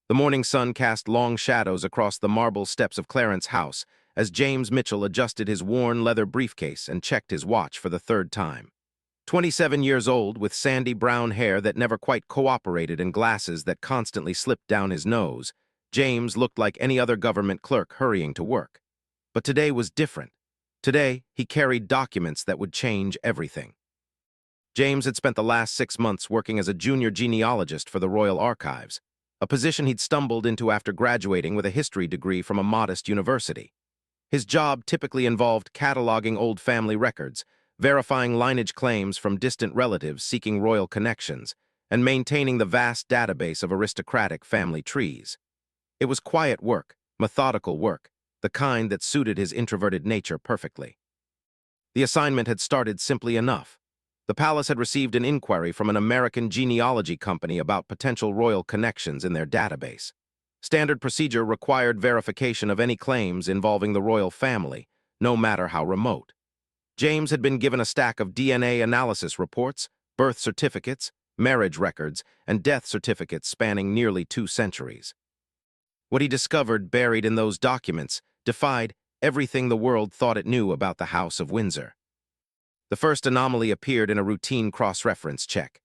The morning sun cast long shadows across the marble steps of Clarence's house as James Mitchell adjusted his worn leather briefcase and checked his watch for the third time. 27 years old, with sandy brown hair that never quite cooperated and glasses that constantly slipped down his nose, James looked like any other government clerk hurrying to work. But today was different. Today, he carried documents that would change everything. James had spent the last 6 months working as a junior genealogist for the Royal Archives, a position he'd stumbled into after graduating with a history degree from a modest university. His job typically involved cataloging old family records, verifying lineage claims from distant relatives seeking royal connections, and maintaining the vast database of aristocratic family trees. It was quiet work, methodical work, the kind that suited his introverted nature perfectly. The assignment had started simply enough. The palace had received an inquiry from an American genealogy company about potential royal connections in their database. Standard procedure required verification of any claims involving the royal family, no matter how remote. James had been given a stack of DNA analysis reports, birth certificates, marriage records, and death certificates spanning nearly 2 centuries. What he discovered buried in those documents defied everything the world thought it knew about the House of Windsor. The first anomaly appeared in a routine cross-reference check.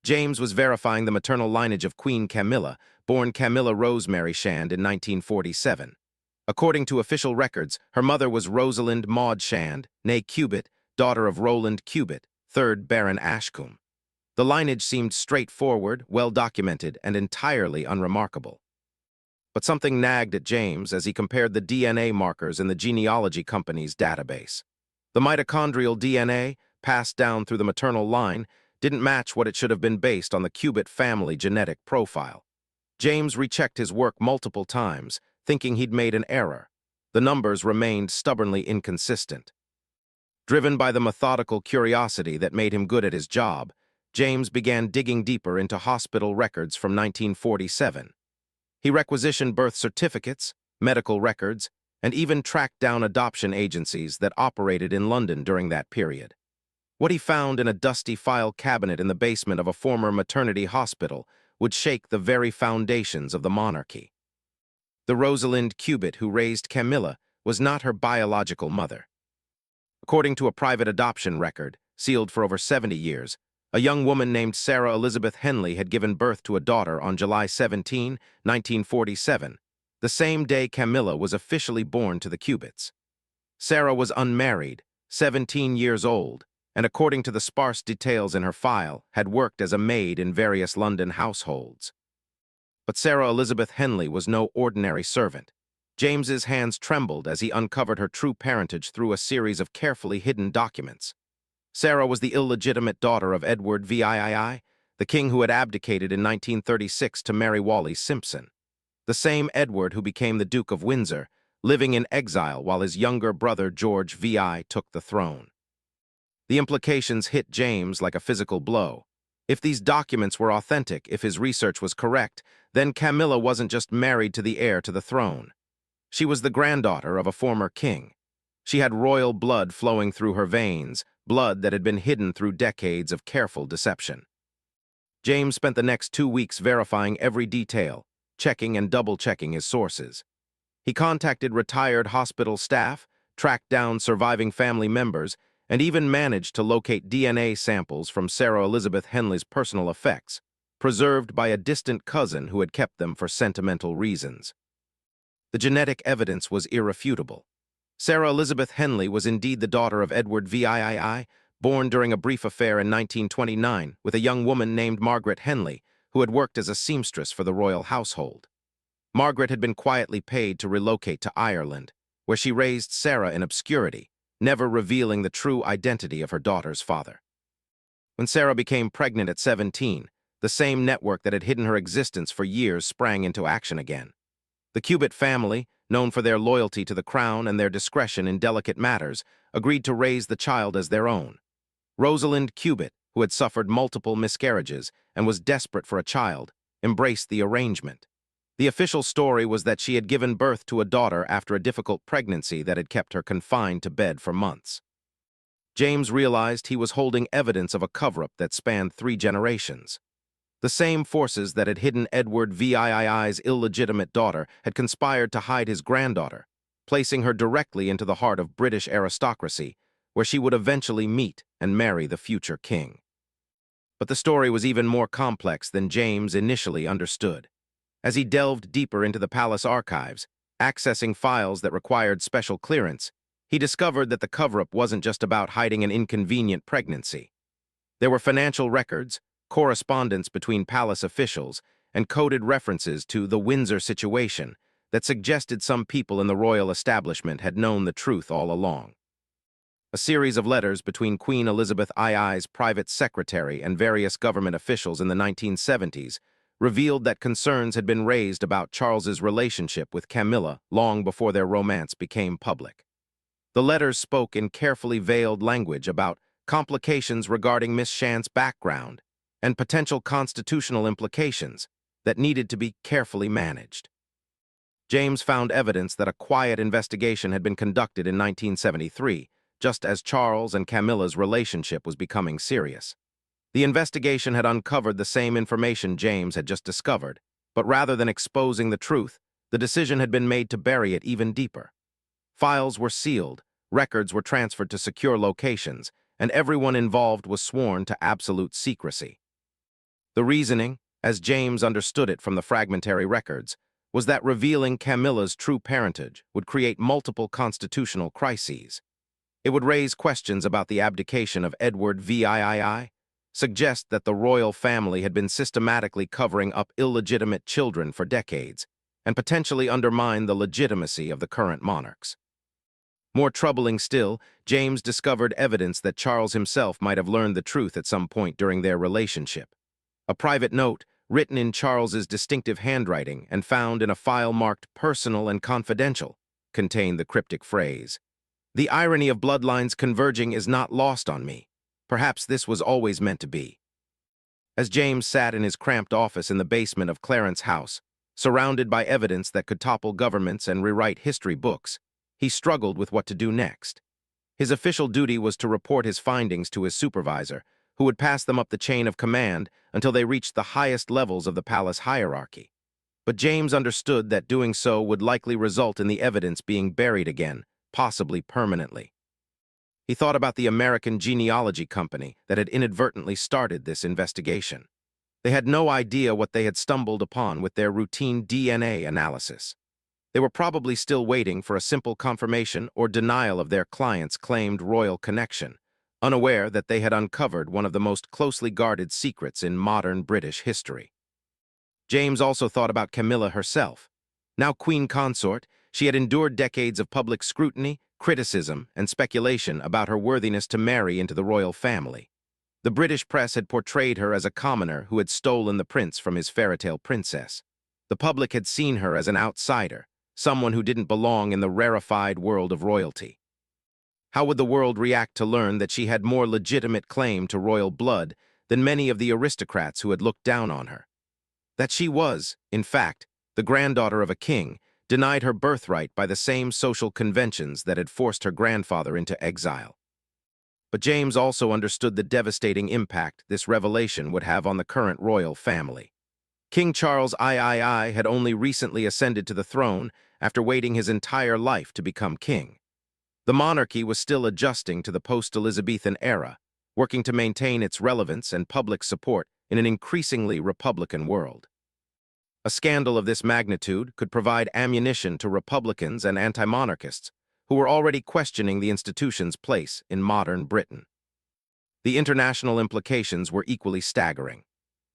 James was verifying the maternal lineage of Queen Camilla, born Camilla Rosemary Shand in 1947. According to official records, her mother was Rosalind Maud Shand, née Cubitt, daughter of Roland Cubitt, 3rd Baron Ashcombe. The lineage seemed straightforward, well-documented, and entirely unremarkable. But something nagged at James as he compared the DNA markers in the genealogy company's database. The mitochondrial DNA, passed down through the maternal line, didn't match what it should have been based on the Cubitt family genetic profile. James rechecked his work multiple times, thinking he'd made an error. The numbers remained stubbornly inconsistent. Driven by the methodical curiosity that made him good at his job, James began digging deeper into hospital records from 1947. He requisitioned birth certificates, medical records, and even tracked down adoption agencies that operated in London during that period. What he found in a dusty file cabinet in the basement of a former maternity hospital would shake the very foundations of the monarchy. The Rosalind Cubitt who raised Camilla was not her biological mother. According to a private adoption record, sealed for over 70 years, a young woman named Sarah Elizabeth Henley had given birth to a daughter on July 17, 1947, the same day Camilla was officially born to the Cubitts. Sarah was unmarried, 17 years old, and according to the sparse details in her file, had worked as a maid in various London households. But Sarah Elizabeth Henley was no ordinary servant. James's hands trembled as he uncovered her true parentage through a series of carefully hidden documents. Sarah was the illegitimate daughter of Edward VIII, the king who had abdicated in 1936 to marry Wally Simpson. The same Edward who became the Duke of Windsor, living in exile while his younger brother George VI took the throne. The implications hit James like a physical blow. If these documents were authentic, if his research was correct, then Camilla wasn't just married to the heir to the throne. She was the granddaughter of a former king. She had royal blood flowing through her veins, blood that had been hidden through decades of careful deception. James spent the next 2 weeks verifying every detail, checking and double-checking his sources. He contacted retired hospital staff, tracked down surviving family members, and even managed to locate DNA samples from Sarah Elizabeth Henley's personal effects, preserved by a distant cousin who had kept them for sentimental reasons. The genetic evidence was irrefutable. Sarah Elizabeth Henley was indeed the daughter of Edward VIII, born during a brief affair in 1929 with a young woman named Margaret Henley, who had worked as a seamstress for the royal household. Margaret had been quietly paid to relocate to Ireland, where she raised Sarah in obscurity, never revealing the true identity of her daughter's father. When Sarah became pregnant at 17, the same network that had hidden her existence for years sprang into action again. The Cubitt family, known for their loyalty to the crown and their discretion in delicate matters, agreed to raise the child as their own. Rosalind Cubitt, who had suffered multiple miscarriages and was desperate for a child, embraced the arrangement. The official story was that she had given birth to a daughter after a difficult pregnancy that had kept her confined to bed for months. James realized he was holding evidence of a cover-up that spanned 3 generations. The The same forces that had hidden Edward VII's illegitimate daughter had conspired to hide his granddaughter, placing her directly into the heart of British aristocracy, where she would eventually meet and marry the future king. But the story was even more complex than James initially understood. As he delved deeper into the palace archives, accessing files that required special clearance, he discovered that the cover-up wasn't just about hiding an inconvenient pregnancy. There were financial records, correspondence between palace officials, and coded references to the Windsor situation that suggested some people in the royal establishment had known the truth all along. A series of letters between Queen Elizabeth II's private secretary and various government officials in the 1970s revealed that concerns had been raised about Charles's relationship with Camilla long before their romance became public. The letters spoke in carefully veiled language about complications regarding Miss Shant's background and potential constitutional implications that needed to be carefully managed. James found evidence that a quiet investigation had been conducted in 1973, just as Charles and Camilla's relationship was becoming serious. The investigation had uncovered the same information James had just discovered, but rather than exposing the truth, the decision had been made to bury it even deeper. Files were sealed, records were transferred to secure locations, and everyone involved was sworn to absolute secrecy. The reasoning, as James understood it from the fragmentary records, was that revealing Camilla's true parentage would create multiple constitutional crises. It would raise questions about the abdication of Edward VII, suggest that the royal family had been systematically covering up illegitimate children for decades, and potentially undermine the legitimacy of the current monarchs. More troubling still, James discovered evidence that Charles himself might have learned the truth at some point during their relationship. A private note, written in Charles's distinctive handwriting and found in a file marked personal and confidential, contained the cryptic phrase, "The irony of bloodlines converging is not lost on me. Perhaps this was always meant to be." As James sat in his cramped office in the basement of Clarence House, surrounded by evidence that could topple governments and rewrite history books, he struggled with what to do next. His official duty was to report his findings to his supervisor, who would pass them up the chain of command until they reached the highest levels of the palace hierarchy. But James understood that doing so would likely result in the evidence being buried again, possibly permanently. He thought about the American genealogy company that had inadvertently started this investigation. They had no idea what they had stumbled upon with their routine DNA analysis. They were probably still waiting for a simple confirmation or denial of their client's claimed royal connection, unaware that they had uncovered one of the most closely guarded secrets in modern British history. James also thought about Camilla herself. Now queen consort, she had endured decades of public scrutiny, criticism, and speculation about her worthiness to marry into the royal family. The British press had portrayed her as a commoner who had stolen the prince from his fairy-tale princess. The public had seen her as an outsider, someone who didn't belong in the rarefied world of royalty. How would the world react to learn that she had more legitimate claim to royal blood than many of the aristocrats who had looked down on her? That she was, in fact, the granddaughter of a king, denied her birthright by the same social conventions that had forced her grandfather into exile. But James also understood the devastating impact this revelation would have on the current royal family. King Charles III had only recently ascended to the throne after waiting his entire life to become king. The monarchy was still adjusting to the post-Elizabethan era, working to maintain its relevance and public support in an increasingly Republican world. A scandal of this magnitude could provide ammunition to Republicans and anti-monarchists who were already questioning the institution's place in modern Britain. The international implications were equally staggering.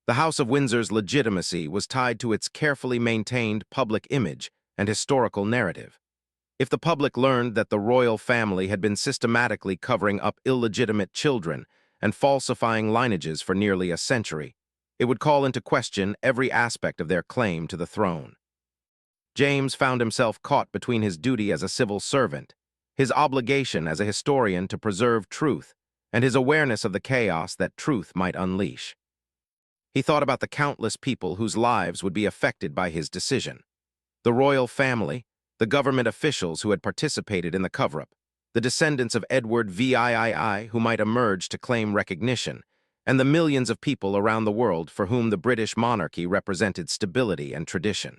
The House of Windsor's legitimacy was tied to its carefully maintained public image and historical narrative. If the public learned that the royal family had been systematically covering up illegitimate children and falsifying lineages for nearly a century, it would call into question every aspect of their claim to the throne. James found himself caught between his duty as a civil servant, his obligation as a historian to preserve truth, and his awareness of the chaos that truth might unleash. He thought about the countless people whose lives would be affected by his decision. The royal family, the government officials who had participated in the cover-up, the descendants of Edward VII who might emerge to claim recognition, and the millions of people around the world for whom the British monarchy represented stability and tradition.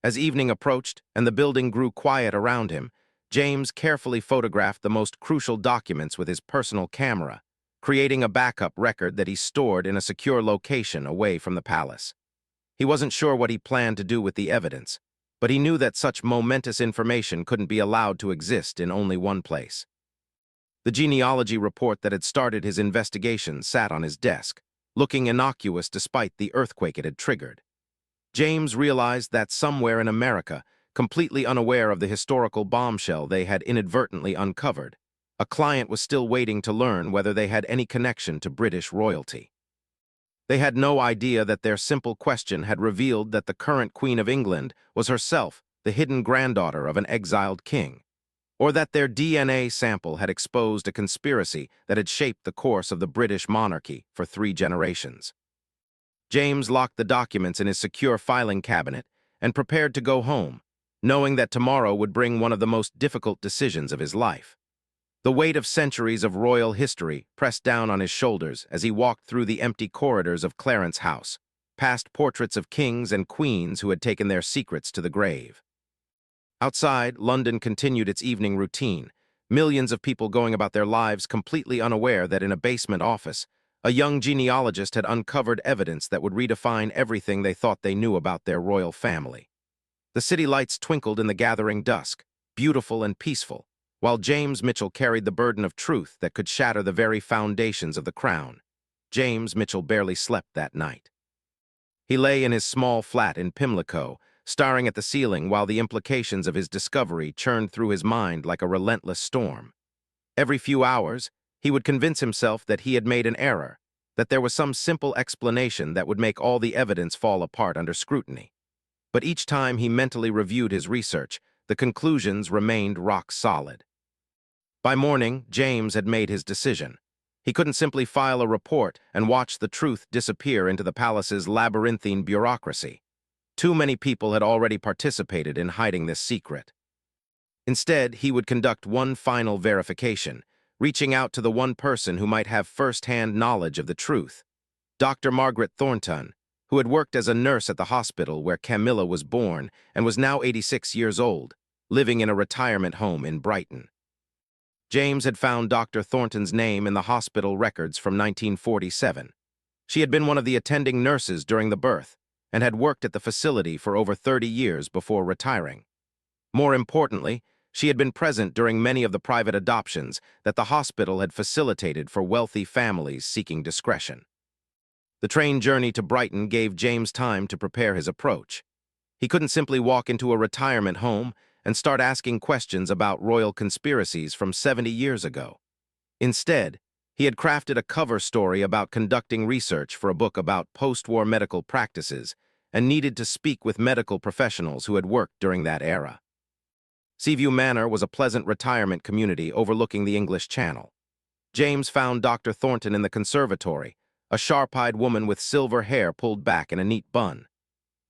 As evening approached and the building grew quiet around him, James carefully photographed the most crucial documents with his personal camera, creating a backup record that he stored in a secure location away from the palace. He wasn't sure what he planned to do with the evidence, but he knew that such momentous information couldn't be allowed to exist in only one place. The genealogy report that had started his investigation sat on his desk, looking innocuous despite the earthquake it had triggered. James realized that somewhere in America, completely unaware of the historical bombshell they had inadvertently uncovered, a client was still waiting to learn whether they had any connection to British royalty. They had no idea that their simple question had revealed that the current Queen of England was herself the hidden granddaughter of an exiled king, or that their DNA sample had exposed a conspiracy that had shaped the course of the British monarchy for 3 generations. James locked the documents in his secure filing cabinet and prepared to go home, knowing that tomorrow would bring one of the most difficult decisions of his life. The weight of centuries of royal history pressed down on his shoulders as he walked through the empty corridors of Clarence House, past portraits of kings and queens who had taken their secrets to the grave. Outside, London continued its evening routine, millions of people going about their lives completely unaware that in a basement office, a young genealogist had uncovered evidence that would redefine everything they thought they knew about their royal family. The city lights twinkled in the gathering dusk, beautiful and peaceful, while James Mitchell carried the burden of truth that could shatter the very foundations of the crown. James Mitchell barely slept that night. He lay in his small flat in Pimlico, staring at the ceiling while the implications of his discovery churned through his mind like a relentless storm. Every few hours, he would convince himself that he had made an error, that there was some simple explanation that would make all the evidence fall apart under scrutiny. But each time he mentally reviewed his research, the conclusions remained rock solid. By morning, James had made his decision. He couldn't simply file a report and watch the truth disappear into the palace's labyrinthine bureaucracy. Too many people had already participated in hiding this secret. Instead, he would conduct one final verification, reaching out to the one person who might have first-hand knowledge of the truth, Dr. Margaret Thornton, who had worked as a nurse at the hospital where Camilla was born and was now 86 years old, living in a retirement home in Brighton. James had found Dr. Thornton's name in the hospital records from 1947. She had been one of the attending nurses during the birth and had worked at the facility for over 30 years before retiring. More importantly, she had been present during many of the private adoptions that the hospital had facilitated for wealthy families seeking discretion. The train journey to Brighton gave James time to prepare his approach. He couldn't simply walk into a retirement home and start asking questions about royal conspiracies from 70 years ago. Instead, he had crafted a cover story about conducting research for a book about post-war medical practices and needed to speak with medical professionals who had worked during that era. Seaview Manor was a pleasant retirement community overlooking the English Channel. James found Dr. Thornton in the conservatory, a sharp-eyed woman with silver hair pulled back in a neat bun.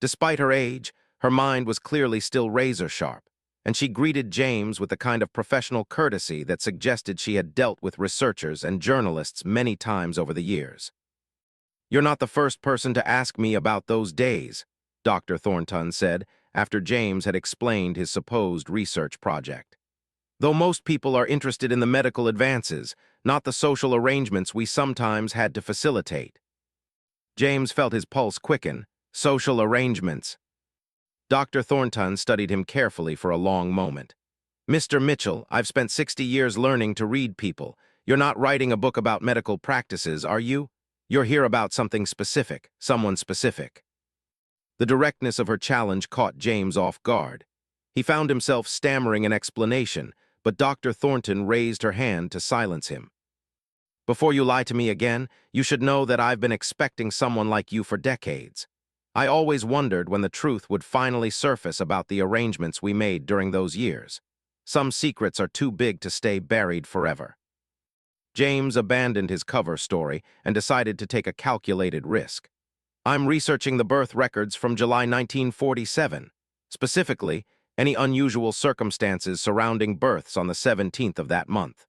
Despite her age, her mind was clearly still razor-sharp, and she greeted James with the kind of professional courtesy that suggested she had dealt with researchers and journalists many times over the years. "You're not the first person to ask me about those days," Dr. Thornton said, after James had explained his supposed research project. "Though most people are interested in the medical advances, not the social arrangements we sometimes had to facilitate." James felt his pulse quicken. Social arrangements. Dr. Thornton studied him carefully for a long moment. "Mr. Mitchell, I've spent 60 years learning to read people. You're not writing a book about medical practices, are you? You're here about something specific, someone specific." The directness of her challenge caught James off guard. He found himself stammering an explanation, but Dr. Thornton raised her hand to silence him. "Before you lie to me again, you should know that I've been expecting someone like you for decades. I always wondered when the truth would finally surface about the arrangements we made during those years. Some secrets are too big to stay buried forever." James abandoned his cover story and decided to take a calculated risk. "I'm researching the birth records from July 1947, specifically, any unusual circumstances surrounding births on the 17th of that month."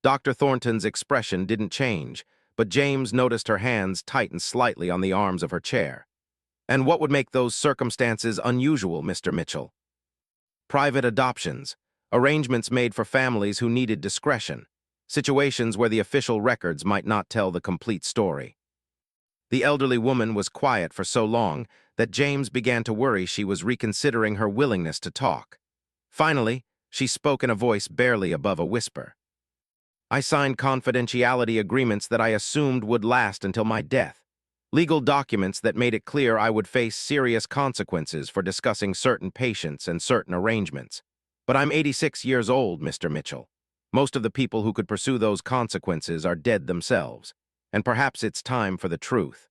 Dr. Thornton's expression didn't change, but James noticed her hands tighten slightly on the arms of her chair. "And what would make those circumstances unusual, Mr. Mitchell?" "Private adoptions, arrangements made for families who needed discretion, situations where the official records might not tell the complete story." The elderly woman was quiet for so long that James began to worry she was reconsidering her willingness to talk. Finally, she spoke in a voice barely above a whisper. "I signed confidentiality agreements that I assumed would last until my death. Legal documents that made it clear I would face serious consequences for discussing certain patients and certain arrangements. But I'm 86 years old, Mr. Mitchell. Most of the people who could pursue those consequences are dead themselves, and perhaps it's time for the truth."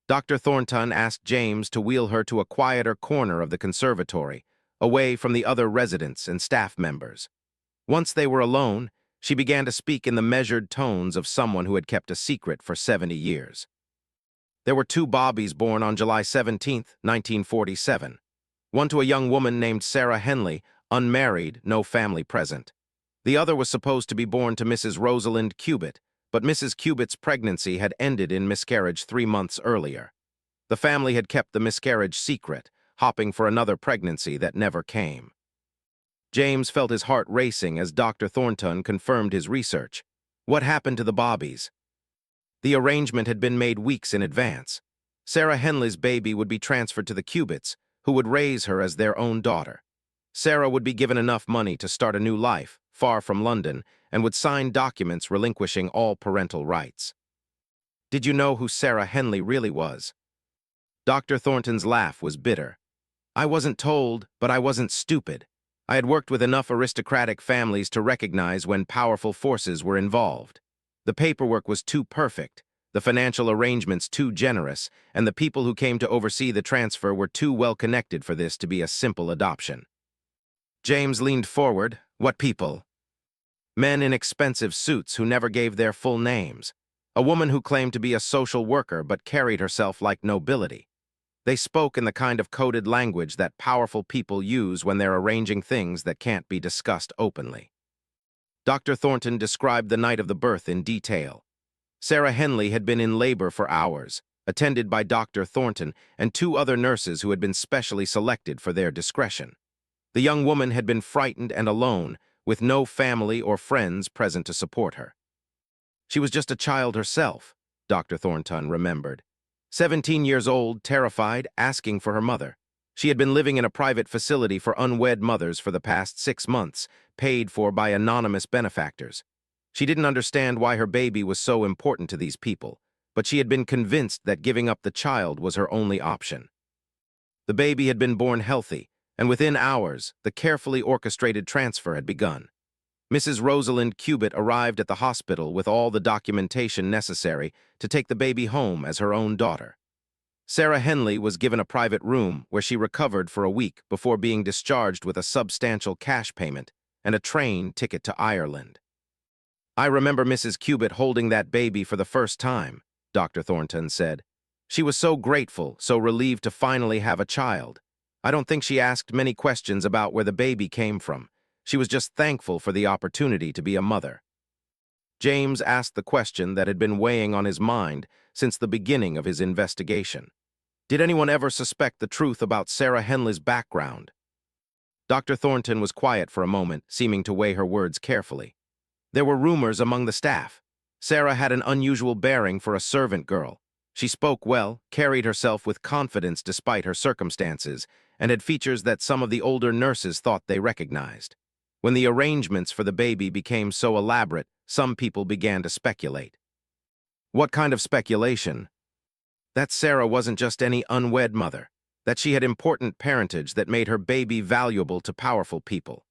Dr. Thornton asked James to wheel her to a quieter corner of the conservatory, away from the other residents and staff members. Once they were alone, she began to speak in the measured tones of someone who had kept a secret for 70 years. "There were two Bobbies born on July 17, 1947. One to a young woman named Sarah Henley, unmarried, no family present. The other was supposed to be born to Mrs. Rosalind Cubitt, but Mrs. Cubitt's pregnancy had ended in miscarriage 3 months earlier. The family had kept the miscarriage secret, hoping for another pregnancy that never came." James felt his heart racing as Dr. Thornton confirmed his research. What happened to the Bobbies? The arrangement had been made weeks in advance. Sarah Henley's baby would be transferred to the Cubitts, who would raise her as their own daughter. Sarah would be given enough money to start a new life, far from London, and would sign documents relinquishing all parental rights. "Did you know who Sarah Henley really was?" Dr. Thornton's laugh was bitter. "I wasn't told, but I wasn't stupid. I had worked with enough aristocratic families to recognize when powerful forces were involved. The paperwork was too perfect, the financial arrangements too generous, and the people who came to oversee the transfer were too well connected for this to be a simple adoption." James leaned forward. "What people?" "Men in expensive suits who never gave their full names. A woman who claimed to be a social worker but carried herself like nobility. They spoke in the kind of coded language that powerful people use when they're arranging things that can't be discussed openly." Dr. Thornton described the night of the birth in detail. Sarah Henley had been in labor for hours, attended by Dr. Thornton and 2 other nurses who had been specially selected for their discretion. The young woman had been frightened and alone, with no family or friends present to support her. She was just a child herself, Dr. Thornton remembered. 17 years old, terrified, asking for her mother. She had been living in a private facility for unwed mothers for the past 6 months, paid for by anonymous benefactors. She didn't understand why her baby was so important to these people, but she had been convinced that giving up the child was her only option. The baby had been born healthy, and within hours, the carefully orchestrated transfer had begun. Mrs. Rosalind Cubitt arrived at the hospital with all the documentation necessary to take the baby home as her own daughter. Sarah Henley was given a private room where she recovered for a week before being discharged with a substantial cash payment and a train ticket to Ireland. "I remember Mrs. Cubitt holding that baby for the first time," Dr. Thornton said. "She was so grateful, so relieved to finally have a child. I don't think she asked many questions about where the baby came from. She was just thankful for the opportunity to be a mother." James asked the question that had been weighing on his mind since the beginning of his investigation. Did anyone ever suspect the truth about Sarah Henley's background? Dr. Thornton was quiet for a moment, seeming to weigh her words carefully. "There were rumors among the staff. Sarah had an unusual bearing for a servant girl. She spoke well, carried herself with confidence despite her circumstances, and had features that some of the older nurses thought they recognized. When the arrangements for the baby became so elaborate, some people began to speculate." "What kind of speculation?" "That Sarah wasn't just any unwed mother, that she had important parentage that made her baby valuable to powerful people.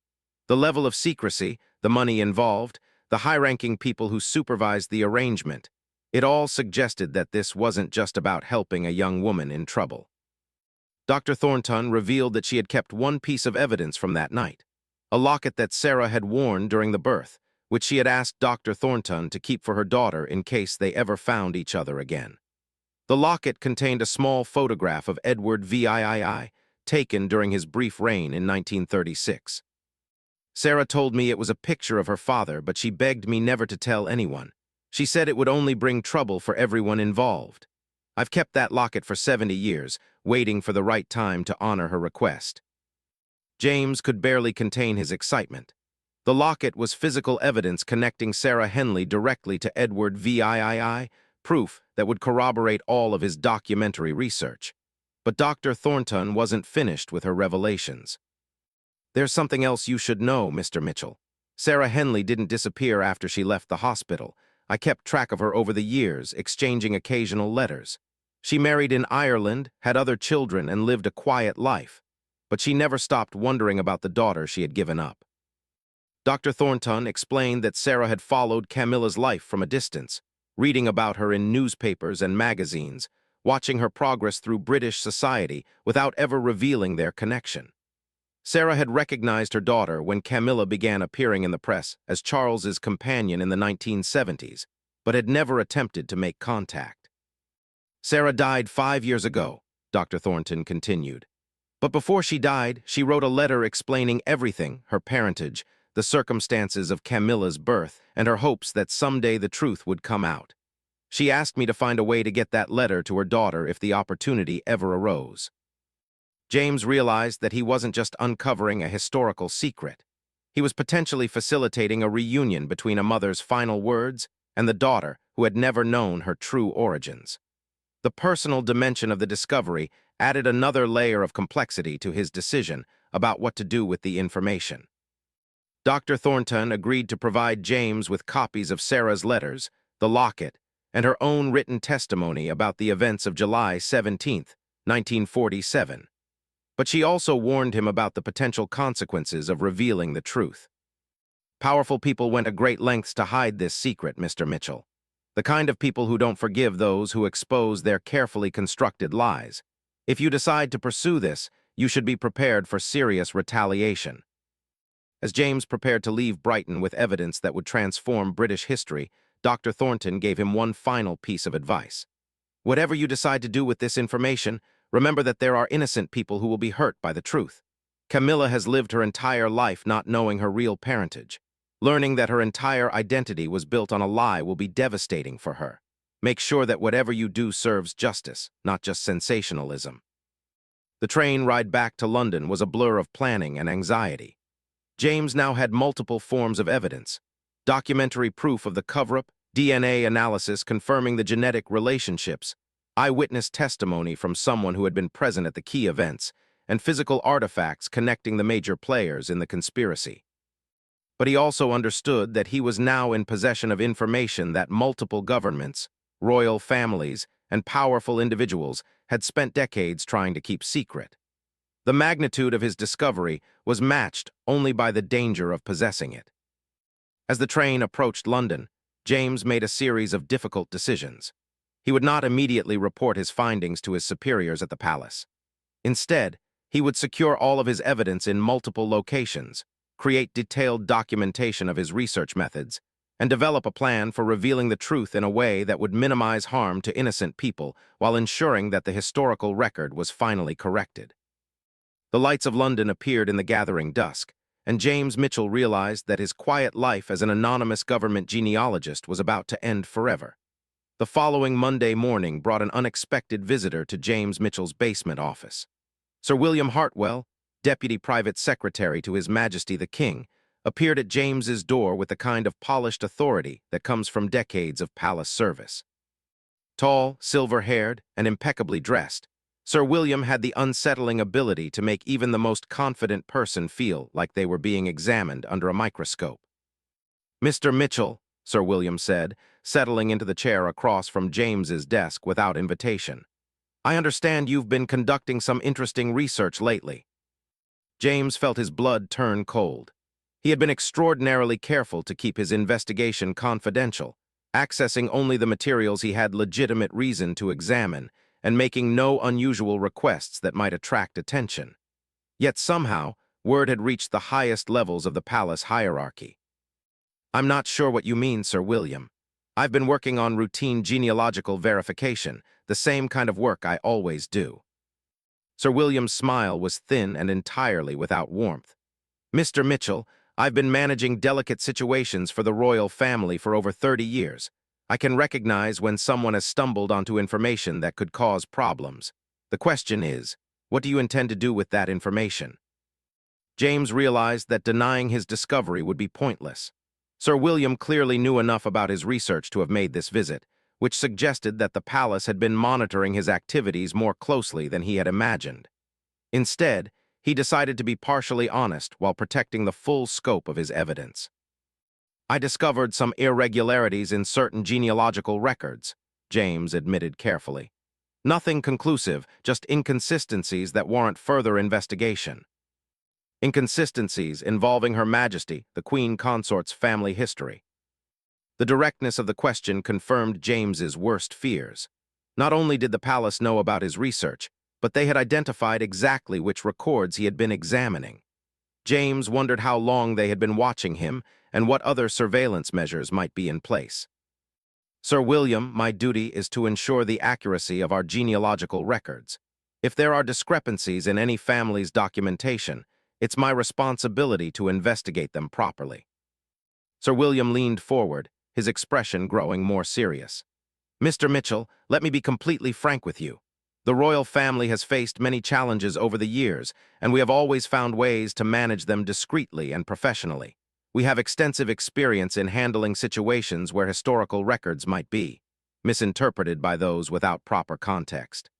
The level of secrecy, the money involved, the high-ranking people who supervised the arrangement, it all suggested that this wasn't just about helping a young woman in trouble." Dr. Thornton revealed that she had kept one piece of evidence from that night, a locket that Sarah had worn during the birth, which she had asked Dr. Thornton to keep for her daughter in case they ever found each other again. The locket contained a small photograph of Edward VIII, taken during his brief reign in 1936. "Sarah told me it was a picture of her father, but she begged me never to tell anyone. She said it would only bring trouble for everyone involved. I've kept that locket for 70 years, waiting for the right time to honor her request. James could barely contain his excitement. The locket was physical evidence connecting Sarah Henley directly to Edward VIII, proof that would corroborate all of his documentary research. But Dr. Thornton wasn't finished with her revelations. "There's something else you should know, Mr. Mitchell. Sarah Henley didn't disappear after she left the hospital. I kept track of her over the years, exchanging occasional letters. She married in Ireland, had other children, and lived a quiet life. But she never stopped wondering about the daughter she had given up." Dr. Thornton explained that Sarah had followed Camilla's life from a distance, reading about her in newspapers and magazines, watching her progress through British society without ever revealing their connection. Sarah had recognized her daughter when Camilla began appearing in the press as Charles's companion in the 1970s, but had never attempted to make contact. "Sarah died 5 years ago," Dr. Thornton continued. "But before she died, she wrote a letter explaining everything, her parentage, the circumstances of Camilla's birth, and her hopes that someday the truth would come out. She asked me to find a way to get that letter to her daughter if the opportunity ever arose." James realized that he wasn't just uncovering a historical secret. He was potentially facilitating a reunion between a mother's final words and the daughter who had never known her true origins. The personal dimension of the discovery added another layer of complexity to his decision about what to do with the information. Dr. Thornton agreed to provide James with copies of Sarah's letters, the locket, and her own written testimony about the events of July 17, 1947. But she also warned him about the potential consequences of revealing the truth. "Powerful people went to great lengths to hide this secret, Mr. Mitchell. The kind of people who don't forgive those who expose their carefully constructed lies. If you decide to pursue this, you should be prepared for serious retaliation." As James prepared to leave Brighton with evidence that would transform British history, Dr. Thornton gave him one final piece of advice. "Whatever you decide to do with this information, remember that there are innocent people who will be hurt by the truth. Camilla has lived her entire life not knowing her real parentage. Learning that her entire identity was built on a lie will be devastating for her. Make sure that whatever you do serves justice, not just sensationalism." The train ride back to London was a blur of planning and anxiety. James now had multiple forms of evidence: documentary proof of the cover-up, DNA analysis confirming the genetic relationships, eyewitness testimony from someone who had been present at the key events, and physical artifacts connecting the major players in the conspiracy. But he also understood that he was now in possession of information that multiple governments, royal families, and powerful individuals had spent decades trying to keep secret. The magnitude of his discovery was matched only by the danger of possessing it. As the train approached London, James made a series of difficult decisions. He would not immediately report his findings to his superiors at the palace. Instead, he would secure all of his evidence in multiple locations, create detailed documentation of his research methods, and develop a plan for revealing the truth in a way that would minimize harm to innocent people while ensuring that the historical record was finally corrected. The lights of London appeared in the gathering dusk, and James Mitchell realized that his quiet life as an anonymous government genealogist was about to end forever. The following Monday morning brought an unexpected visitor to James Mitchell's basement office. Sir William Hartwell, Deputy Private Secretary to His Majesty the King, appeared at James's door with the kind of polished authority that comes from decades of palace service. Tall, silver-haired, and impeccably dressed, Sir William had the unsettling ability to make even the most confident person feel like they were being examined under a microscope. "Mr. Mitchell," Sir William said, settling into the chair across from James's desk without invitation, "I understand you've been conducting some interesting research lately." James felt his blood turn cold. He had been extraordinarily careful to keep his investigation confidential, accessing only the materials he had legitimate reason to examine, and making no unusual requests that might attract attention. Yet somehow, word had reached the highest levels of the palace hierarchy. "I'm not sure what you mean, Sir William. I've been working on routine genealogical verification, the same kind of work I always do." Sir William's smile was thin and entirely without warmth. "Mr. Mitchell, I've been managing delicate situations for the royal family for over 30 years. I can recognize when someone has stumbled onto information that could cause problems. The question is, what do you intend to do with that information? James realized that denying his discovery would be pointless. Sir William clearly knew enough about his research to have made this visit, which suggested that the palace had been monitoring his activities more closely than he had imagined. Instead, he decided to be partially honest while protecting the full scope of his evidence. I discovered some irregularities in certain genealogical records, James admitted carefully. Nothing conclusive, just inconsistencies that warrant further investigation. Inconsistencies involving Her Majesty, the Queen Consort's family history. The directness of the question confirmed James's worst fears. Not only did the palace know about his research, but they had identified exactly which records he had been examining. James wondered how long they had been watching him and what other surveillance measures might be in place. Sir William, my duty is to ensure the accuracy of our genealogical records. If there are discrepancies in any family's documentation, it's my responsibility to investigate them properly. Sir William leaned forward, his expression growing more serious. Mr. Mitchell, let me be completely frank with you. The royal family has faced many challenges over the years, and we have always found ways to manage them discreetly and professionally. We have extensive experience in handling situations where historical records might be misinterpreted by those without proper context.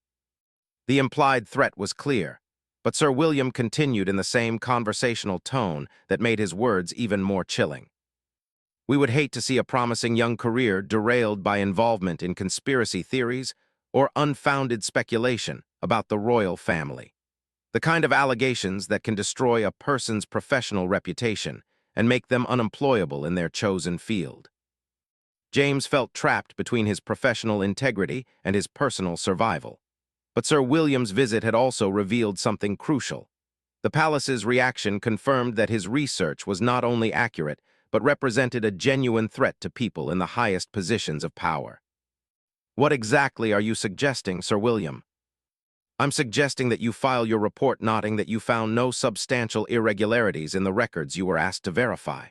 The implied threat was clear, but Sir William continued in the same conversational tone that made his words even more chilling. We would hate to see a promising young career derailed by involvement in conspiracy theories or unfounded speculation about the royal family. The kind of allegations that can destroy a person's professional reputation and make them unemployable in their chosen field. James felt trapped between his professional integrity and his personal survival. But Sir William's visit had also revealed something crucial. The palace's reaction confirmed that his research was not only accurate, but represented a genuine threat to people in the highest positions of power. What exactly are you suggesting, Sir William? I'm suggesting that you file your report noting that you found no substantial irregularities in the records you were asked to verify.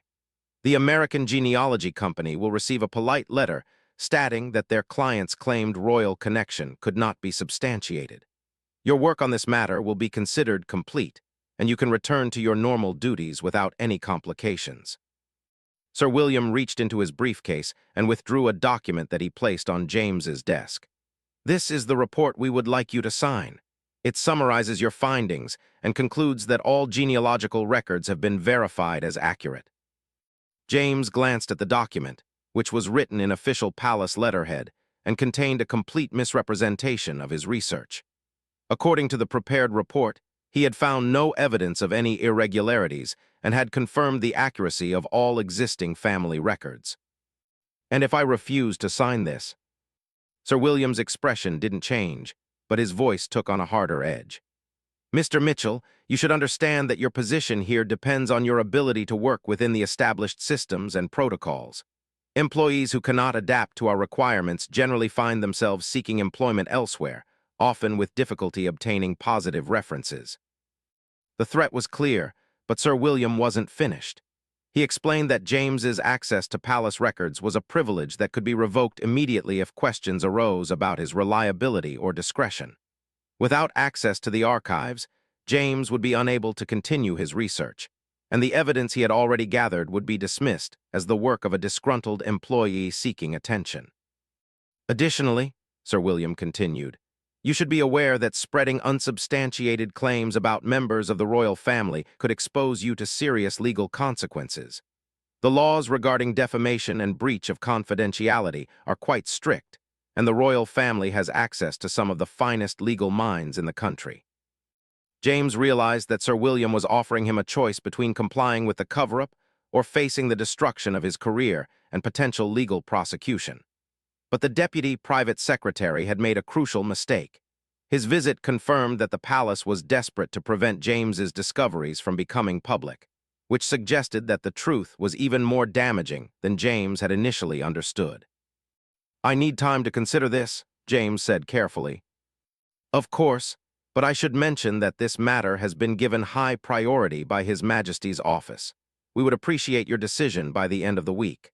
The American Genealogy Company will receive a polite letter stating that their client's claimed royal connection could not be substantiated. Your work on this matter will be considered complete, and you can return to your normal duties without any complications. Sir William reached into his briefcase and withdrew a document that he placed on James's desk. This is the report we would like you to sign. It summarizes your findings and concludes that all genealogical records have been verified as accurate. James glanced at the document, which was written in official palace letterhead and contained a complete misrepresentation of his research. According to the prepared report, he had found no evidence of any irregularities and had confirmed the accuracy of all existing family records. And if I refuse to sign this? Sir William's expression didn't change, but his voice took on a harder edge. Mr. Mitchell, you should understand that your position here depends on your ability to work within the established systems and protocols. Employees who cannot adapt to our requirements generally find themselves seeking employment elsewhere, often with difficulty obtaining positive references. The threat was clear, but Sir William wasn't finished. He explained that James's access to palace records was a privilege that could be revoked immediately if questions arose about his reliability or discretion. Without access to the archives, James would be unable to continue his research, and the evidence he had already gathered would be dismissed as the work of a disgruntled employee seeking attention. Additionally, Sir William continued, you should be aware that spreading unsubstantiated claims about members of the royal family could expose you to serious legal consequences. The laws regarding defamation and breach of confidentiality are quite strict, and the royal family has access to some of the finest legal minds in the country. James realized that Sir William was offering him a choice between complying with the cover-up or facing the destruction of his career and potential legal prosecution. But the deputy private secretary had made a crucial mistake. His visit confirmed that the palace was desperate to prevent James's discoveries from becoming public, which suggested that the truth was even more damaging than James had initially understood. I need time to consider this, James said carefully. Of course, but I should mention that this matter has been given high priority by His Majesty's office. We would appreciate your decision by the end of the week.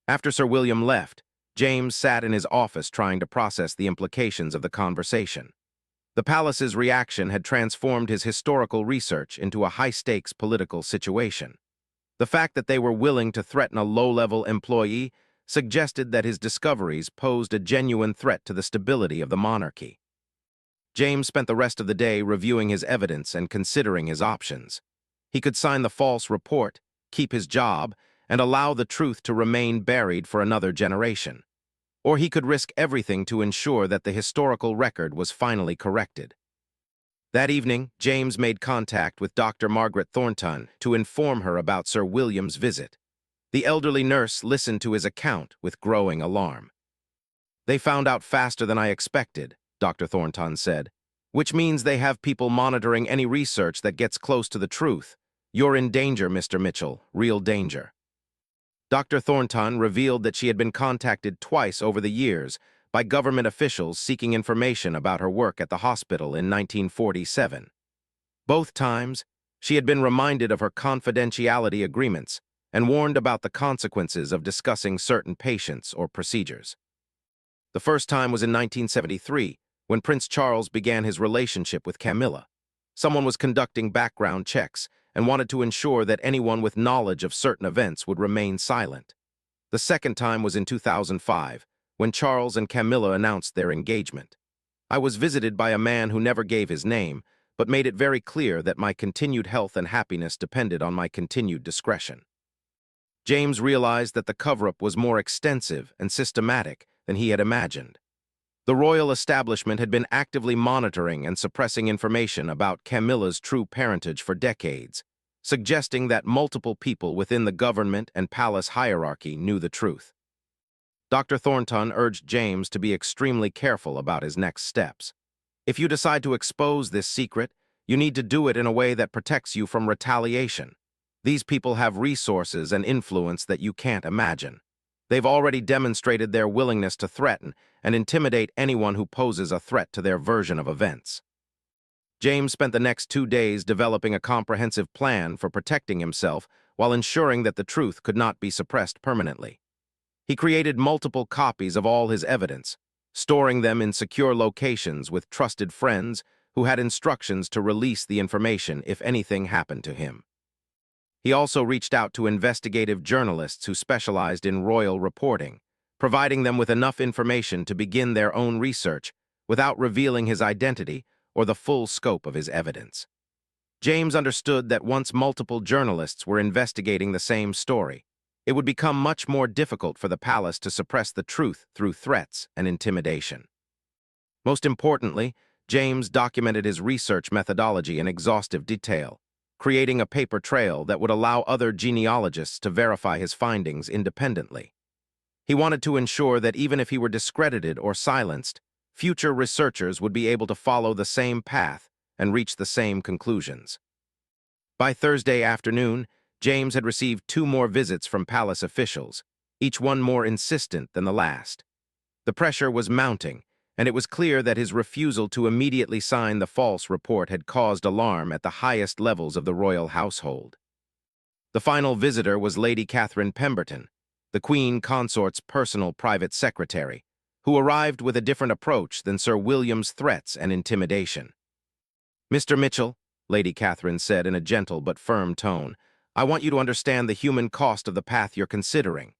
After Sir William left, James sat in his office trying to process the implications of the conversation. The palace's reaction had transformed his historical research into a high-stakes political situation. The fact that they were willing to threaten a low-level employee suggested that his discoveries posed a genuine threat to the stability of the monarchy. James spent the rest of the day reviewing his evidence and considering his options. He could sign the false report, keep his job, and allow the truth to remain buried for another generation. Or he could risk everything to ensure that the historical record was finally corrected. That evening, James made contact with Dr. Margaret Thornton to inform her about Sir William's visit. The elderly nurse listened to his account with growing alarm. "They found out faster than I expected," Dr. Thornton said, "which means they have people monitoring any research that gets close to the truth. You're in danger, Mr. Mitchell, real danger." Dr. Thornton revealed that she had been contacted twice over the years by government officials seeking information about her work at the hospital in 1947. Both times, she had been reminded of her confidentiality agreements and warned about the consequences of discussing certain patients or procedures. The first time was in 1973, when Prince Charles began his relationship with Camilla. Someone was conducting background checks and wanted to ensure that anyone with knowledge of certain events would remain silent. The second time was in 2005, when Charles and Camilla announced their engagement. I was visited by a man who never gave his name, but made it very clear that my continued health and happiness depended on my continued discretion. James realized that the cover-up was more extensive and systematic than he had imagined. The royal establishment had been actively monitoring and suppressing information about Camilla's true parentage for decades, suggesting that multiple people within the government and palace hierarchy knew the truth. Dr. Thornton urged James to be extremely careful about his next steps. "If you decide to expose this secret, you need to do it in a way that protects you from retaliation. These people have resources and influence that you can't imagine. They've already demonstrated their willingness to threaten and intimidate anyone who poses a threat to their version of events." James spent the next 2 days developing a comprehensive plan for protecting himself while ensuring that the truth could not be suppressed permanently. He created multiple copies of all his evidence, storing them in secure locations with trusted friends who had instructions to release the information if anything happened to him. He also reached out to investigative journalists who specialized in royal reporting, providing them with enough information to begin their own research without revealing his identity or the full scope of his evidence. James understood that once multiple journalists were investigating the same story, it would become much more difficult for the palace to suppress the truth through threats and intimidation. Most importantly, James documented his research methodology in exhaustive detail, creating a paper trail that would allow other genealogists to verify his findings independently. He wanted to ensure that even if he were discredited or silenced, future researchers would be able to follow the same path and reach the same conclusions. By Thursday afternoon, James had received 2 more visits from palace officials, each one more insistent than the last. The pressure was mounting, and it was clear that his refusal to immediately sign the false report had caused alarm at the highest levels of the royal household. The final visitor was Lady Catherine Pemberton, the Queen Consort's personal private secretary, who arrived with a different approach than Sir William's threats and intimidation. "Mr. Mitchell," Lady Catherine said in a gentle but firm tone, "I want you to understand the human cost of the path you're considering.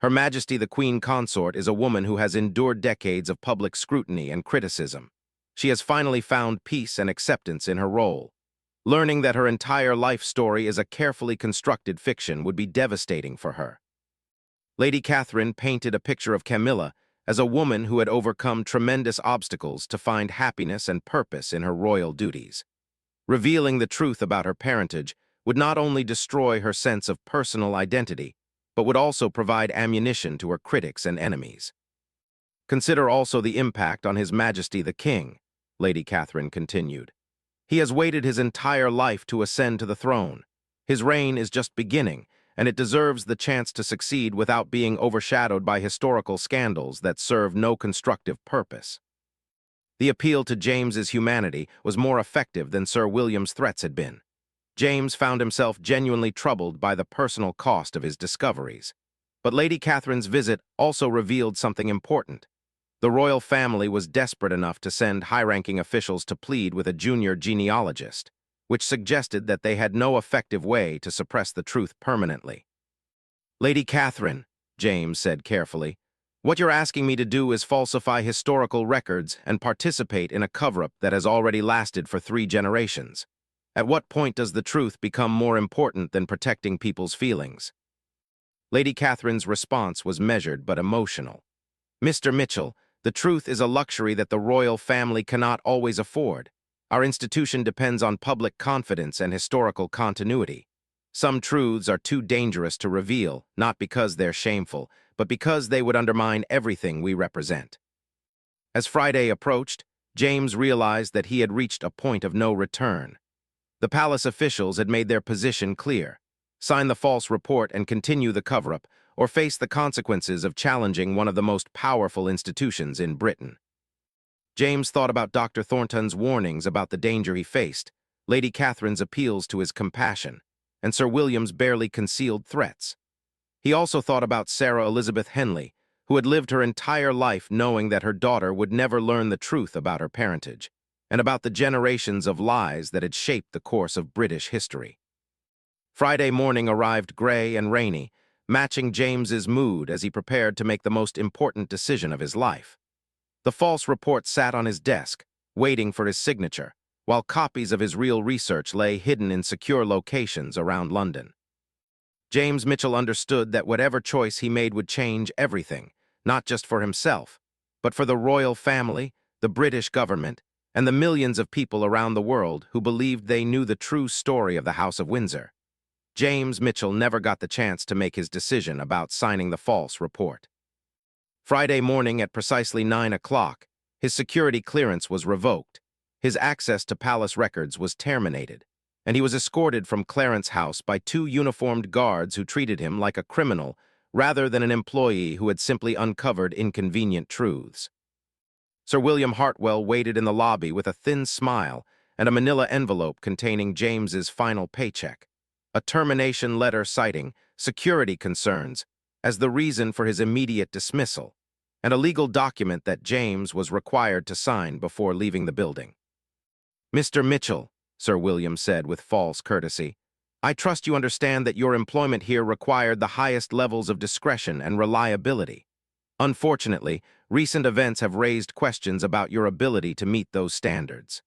Her Majesty the Queen Consort is a woman who has endured decades of public scrutiny and criticism. She has finally found peace and acceptance in her role. Learning that her entire life story is a carefully constructed fiction would be devastating for her." Lady Catherine painted a picture of Camilla as a woman who had overcome tremendous obstacles to find happiness and purpose in her royal duties. Revealing the truth about her parentage would not only destroy her sense of personal identity, but would also provide ammunition to her critics and enemies. "Consider also the impact on His Majesty the King," Lady Catherine continued. "He has waited his entire life to ascend to the throne. His reign is just beginning, and it deserves the chance to succeed without being overshadowed by historical scandals that serve no constructive purpose." The appeal to James's humanity was more effective than Sir William's threats had been. James found himself genuinely troubled by the personal cost of his discoveries. But Lady Catherine's visit also revealed something important. The royal family was desperate enough to send high-ranking officials to plead with a junior genealogist, which suggested that they had no effective way to suppress the truth permanently. "Lady Catherine," James said carefully, "what you're asking me to do is falsify historical records and participate in a cover-up that has already lasted for 3 generations. At what point does the truth become more important than protecting people's feelings?" Lady Catherine's response was measured but emotional. "Mr. Mitchell, the truth is a luxury that the royal family cannot always afford. Our institution depends on public confidence and historical continuity. Some truths are too dangerous to reveal, not because they're shameful, but because they would undermine everything we represent." As Friday approached, James realized that he had reached a point of no return. The palace officials had made their position clear: sign the false report and continue the cover-up, or face the consequences of challenging one of the most powerful institutions in Britain. James thought about Dr. Thornton's warnings about the danger he faced, Lady Catherine's appeals to his compassion, and Sir William's barely concealed threats. He also thought about Sarah Elizabeth Henley, who had lived her entire life knowing that her daughter would never learn the truth about her parentage, and about the generations of lies that had shaped the course of British history. Friday morning arrived gray and rainy, matching James's mood as he prepared to make the most important decision of his life. The false report sat on his desk, waiting for his signature, while copies of his real research lay hidden in secure locations around London. James Mitchell understood that whatever choice he made would change everything, not just for himself, but for the royal family, the British government, and the millions of people around the world who believed they knew the true story of the House of Windsor. James Mitchell never got the chance to make his decision about signing the false report. Friday morning at precisely 9 o'clock, his security clearance was revoked, his access to palace records was terminated, and he was escorted from Clarence House by 2 uniformed guards who treated him like a criminal rather than an employee who had simply uncovered inconvenient truths. Sir William Hartwell waited in the lobby with a thin smile and a manila envelope containing James's final paycheck, a termination letter citing security concerns as the reason for his immediate dismissal, and a legal document that James was required to sign before leaving the building. "Mr. Mitchell," Sir William said with false courtesy, "I trust you understand that your employment here required the highest levels of discretion and reliability. Unfortunately, recent events have raised questions about your ability to meet those standards."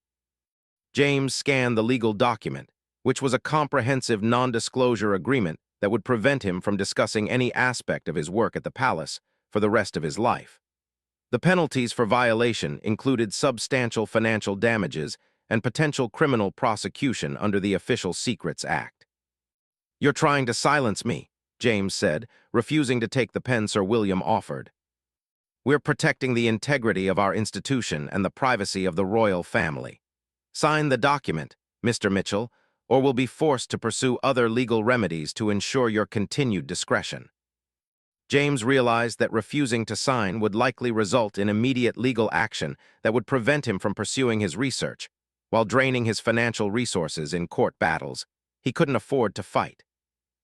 James scanned the legal document, which was a comprehensive non-disclosure agreement that would prevent him from discussing any aspect of his work at the palace for the rest of his life. The penalties for violation included substantial financial damages and potential criminal prosecution under the Official Secrets Act. "You're trying to silence me," James said, refusing to take the pen Sir William offered. "We're protecting the integrity of our institution and the privacy of the royal family. Sign the document, Mr. Mitchell, or we'll be forced to pursue other legal remedies to ensure your continued discretion." James realized that refusing to sign would likely result in immediate legal action that would prevent him from pursuing his research, while draining his financial resources in court battles he couldn't afford to fight.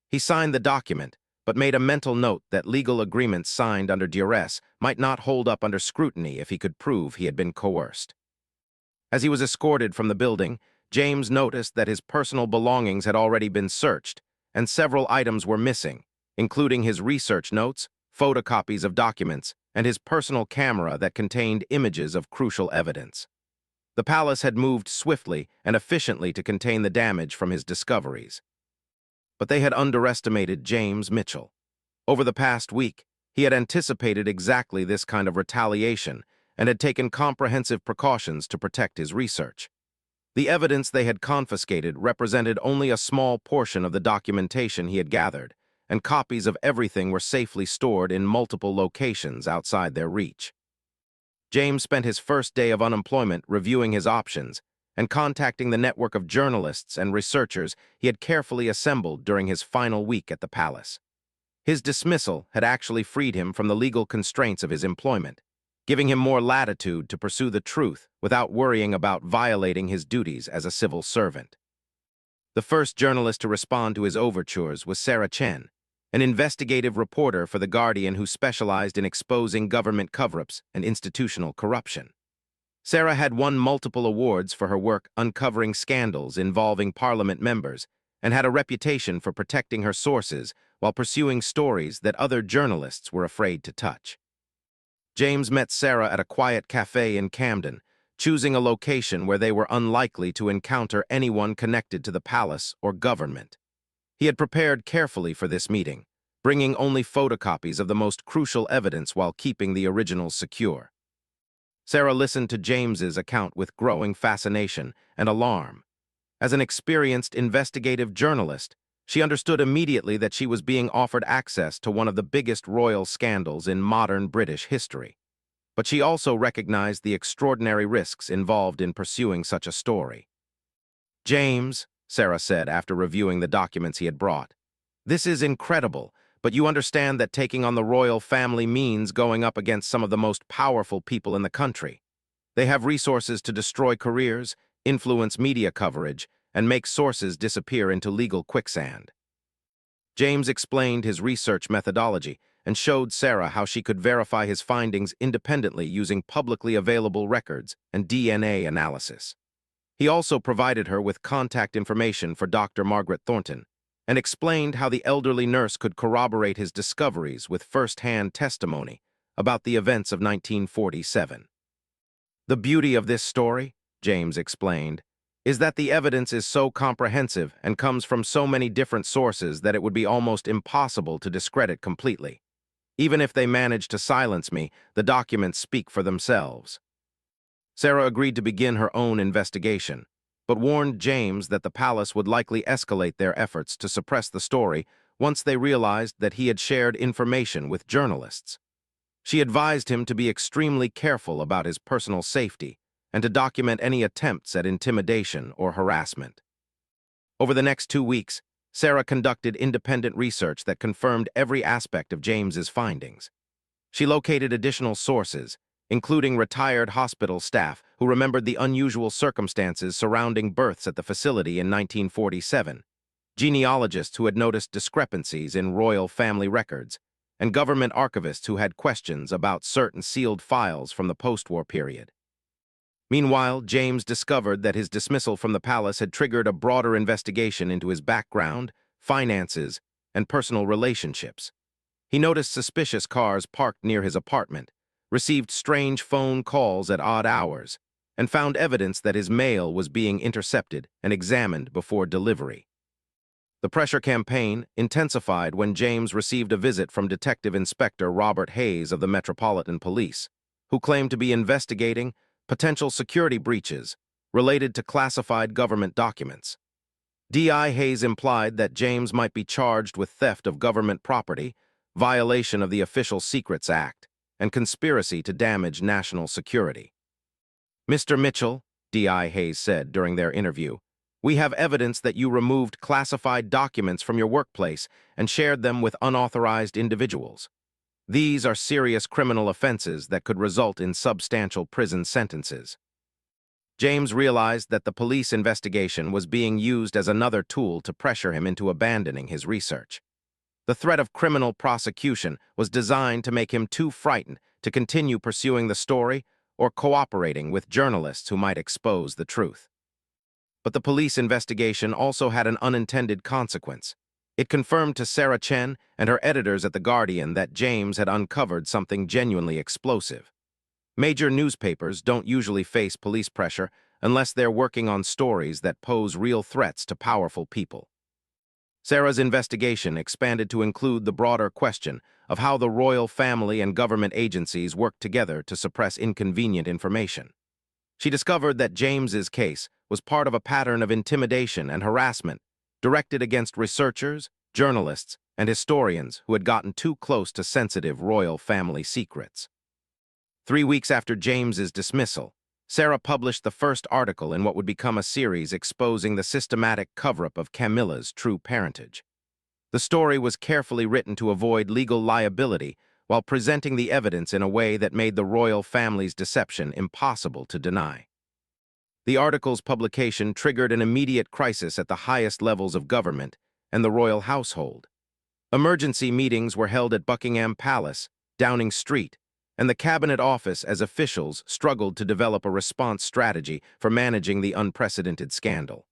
He signed the document, but made a mental note that legal agreements signed under duress might not hold up under scrutiny if he could prove he had been coerced. As he was escorted from the building, James noticed that his personal belongings had already been searched, and several items were missing, including his research notes, photocopies of documents, and his personal camera that contained images of crucial evidence. The palace had moved swiftly and efficiently to contain the damage from his discoveries. But they had underestimated James Mitchell. Over the past week, he had anticipated exactly this kind of retaliation and had taken comprehensive precautions to protect his research. The evidence they had confiscated represented only a small portion of the documentation he had gathered, and copies of everything were safely stored in multiple locations outside their reach. James spent his first day of unemployment reviewing his options and contacting the network of journalists and researchers he had carefully assembled during his final week at the palace. His dismissal had actually freed him from the legal constraints of his employment, giving him more latitude to pursue the truth without worrying about violating his duties as a civil servant. The first journalist to respond to his overtures was Sarah Chen. an investigative reporter for The Guardian who specialized in exposing government cover-ups and institutional corruption. Sarah had won multiple awards for her work uncovering scandals involving parliament members and had a reputation for protecting her sources while pursuing stories that other journalists were afraid to touch. James met Sarah at a quiet cafe in Camden, choosing a location where they were unlikely to encounter anyone connected to the palace or government. He had prepared carefully for this meeting, bringing only photocopies of the most crucial evidence while keeping the originals secure. Sarah listened to James's account with growing fascination and alarm. As an experienced investigative journalist, she understood immediately that she was being offered access to one of the biggest royal scandals in modern British history. But she also recognized the extraordinary risks involved in pursuing such a story. "James," Sarah said after reviewing the documents he had brought, "this is incredible, but you understand that taking on the royal family means going up against some of the most powerful people in the country. They have resources to destroy careers, influence media coverage, and make sources disappear into legal quicksand." James explained his research methodology and showed Sarah how she could verify his findings independently using publicly available records and DNA analysis. He also provided her with contact information for Dr. Margaret Thornton and explained how the elderly nurse could corroborate his discoveries with first-hand testimony about the events of 1947. "The beauty of this story," James explained, "is that the evidence is so comprehensive and comes from so many different sources that it would be almost impossible to discredit completely. Even if they manage to silence me, the documents speak for themselves." Sarah agreed to begin her own investigation, but warned James that the palace would likely escalate their efforts to suppress the story once they realized that he had shared information with journalists. She advised him to be extremely careful about his personal safety and to document any attempts at intimidation or harassment. Over the next 2 weeks, Sarah conducted independent research that confirmed every aspect of James's findings. She located additional sources, including retired hospital staff who remembered the unusual circumstances surrounding births at the facility in 1947, genealogists who had noticed discrepancies in royal family records, and government archivists who had questions about certain sealed files from the post-war period. Meanwhile, James discovered that his dismissal from the palace had triggered a broader investigation into his background, finances, and personal relationships. He noticed suspicious cars parked near his apartment, received strange phone calls at odd hours, and found evidence that his mail was being intercepted and examined before delivery. The pressure campaign intensified when James received a visit from Detective Inspector Robert Hayes of the Metropolitan Police, who claimed to be investigating potential security breaches related to classified government documents. D.I. Hayes implied that James might be charged with theft of government property, violation of the Official Secrets Act, and conspiracy to damage national security. "Mr. Mitchell," D.I. Hayes said during their interview, "we have evidence that you removed classified documents from your workplace and shared them with unauthorized individuals. These are serious criminal offenses that could result in substantial prison sentences." James realized that the police investigation was being used as another tool to pressure him into abandoning his research. The threat of criminal prosecution was designed to make him too frightened to continue pursuing the story or cooperating with journalists who might expose the truth. But the police investigation also had an unintended consequence. It confirmed to Sarah Chen and her editors at The Guardian that James had uncovered something genuinely explosive. Major newspapers don't usually face police pressure unless they're working on stories that pose real threats to powerful people. Sarah's investigation expanded to include the broader question of how the royal family and government agencies work together to suppress inconvenient information. She discovered that James's case was part of a pattern of intimidation and harassment directed against researchers, journalists, and historians who had gotten too close to sensitive royal family secrets. 3 weeks after James's dismissal, Sarah published the first article in what would become a series exposing the systematic cover-up of Camilla's true parentage. The story was carefully written to avoid legal liability while presenting the evidence in a way that made the royal family's deception impossible to deny. The article's publication triggered an immediate crisis at the highest levels of government and the royal household. Emergency meetings were held at Buckingham Palace, Downing Street, and the Cabinet Office as officials struggled to develop a response strategy for managing the unprecedented scandal.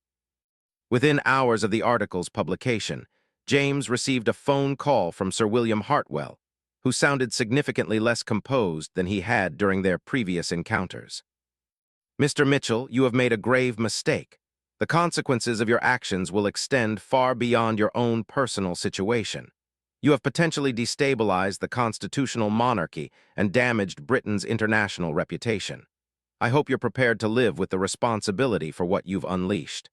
Within hours of the article's publication, James received a phone call from Sir William Hartwell, who sounded significantly less composed than he had during their previous encounters. "Mr. Mitchell, you have made a grave mistake. The consequences of your actions will extend far beyond your own personal situation. You have potentially destabilized the constitutional monarchy and damaged Britain's international reputation. I hope you're prepared to live with the responsibility for what you've unleashed."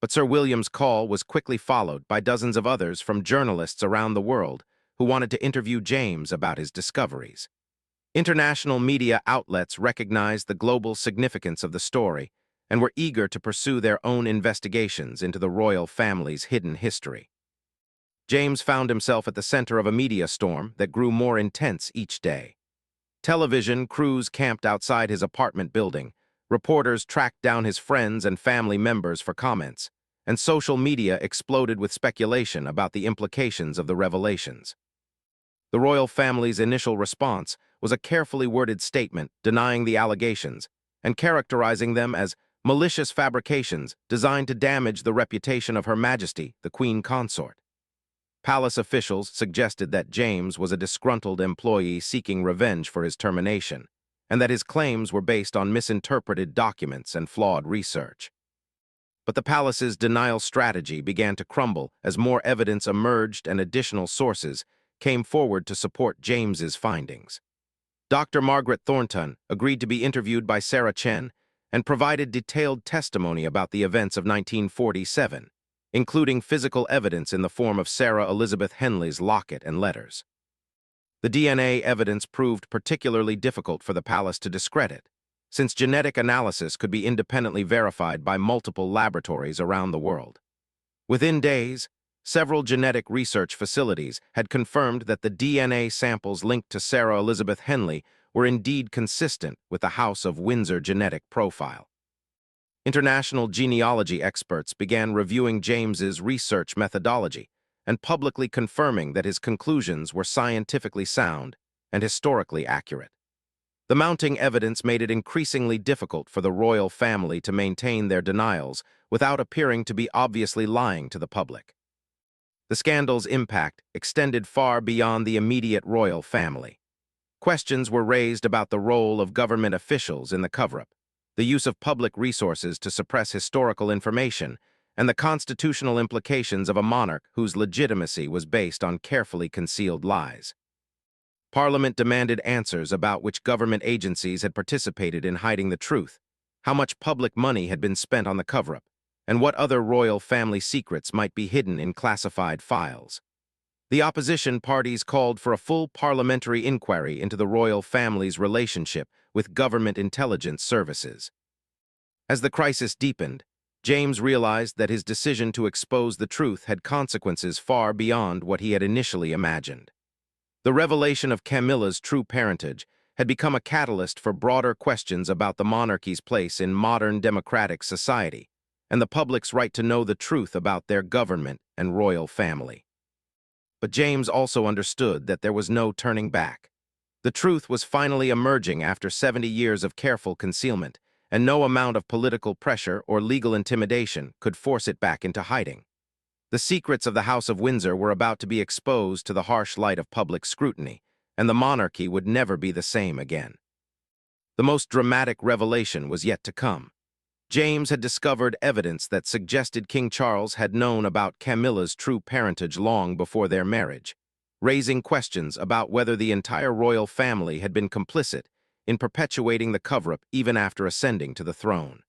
But Sir William's call was quickly followed by dozens of others from journalists around the world who wanted to interview James about his discoveries. International media outlets recognized the global significance of the story and were eager to pursue their own investigations into the royal family's hidden history. James found himself at the center of a media storm that grew more intense each day. Television crews camped outside his apartment building, reporters tracked down his friends and family members for comments, and social media exploded with speculation about the implications of the revelations. The royal family's initial response was a carefully worded statement denying the allegations and characterizing them as malicious fabrications designed to damage the reputation of Her Majesty, the Queen Consort. Palace officials suggested that James was a disgruntled employee seeking revenge for his termination, and that his claims were based on misinterpreted documents and flawed research. But the palace's denial strategy began to crumble as more evidence emerged and additional sources came forward to support James's findings. Dr. Margaret Thornton agreed to be interviewed by Sarah Chen and provided detailed testimony about the events of 1947, including physical evidence in the form of Sarah Elizabeth Henley's locket and letters. The DNA evidence proved particularly difficult for the palace to discredit, since genetic analysis could be independently verified by multiple laboratories around the world. Within days, several genetic research facilities had confirmed that the DNA samples linked to Sarah Elizabeth Henley were indeed consistent with the House of Windsor genetic profile. International genealogy experts began reviewing James's research methodology and publicly confirming that his conclusions were scientifically sound and historically accurate. The mounting evidence made it increasingly difficult for the royal family to maintain their denials without appearing to be obviously lying to the public. The scandal's impact extended far beyond the immediate royal family. Questions were raised about the role of government officials in the cover-up, the use of public resources to suppress historical information, and the constitutional implications of a monarch whose legitimacy was based on carefully concealed lies. Parliament demanded answers about which government agencies had participated in hiding the truth, how much public money had been spent on the cover-up, and what other royal family secrets might be hidden in classified files. The opposition parties called for a full parliamentary inquiry into the royal family's relationship with government intelligence services. As the crisis deepened, James realized that his decision to expose the truth had consequences far beyond what he had initially imagined. The revelation of Camilla's true parentage had become a catalyst for broader questions about the monarchy's place in modern democratic society and the public's right to know the truth about their government and royal family. But James also understood that there was no turning back. The truth was finally emerging after 70 years of careful concealment, and no amount of political pressure or legal intimidation could force it back into hiding. The secrets of the House of Windsor were about to be exposed to the harsh light of public scrutiny, and the monarchy would never be the same again. The most dramatic revelation was yet to come. James had discovered evidence that suggested King Charles had known about Camilla's true parentage long before their marriage, raising questions about whether the entire royal family had been complicit in perpetuating the cover-up even after ascending to the throne.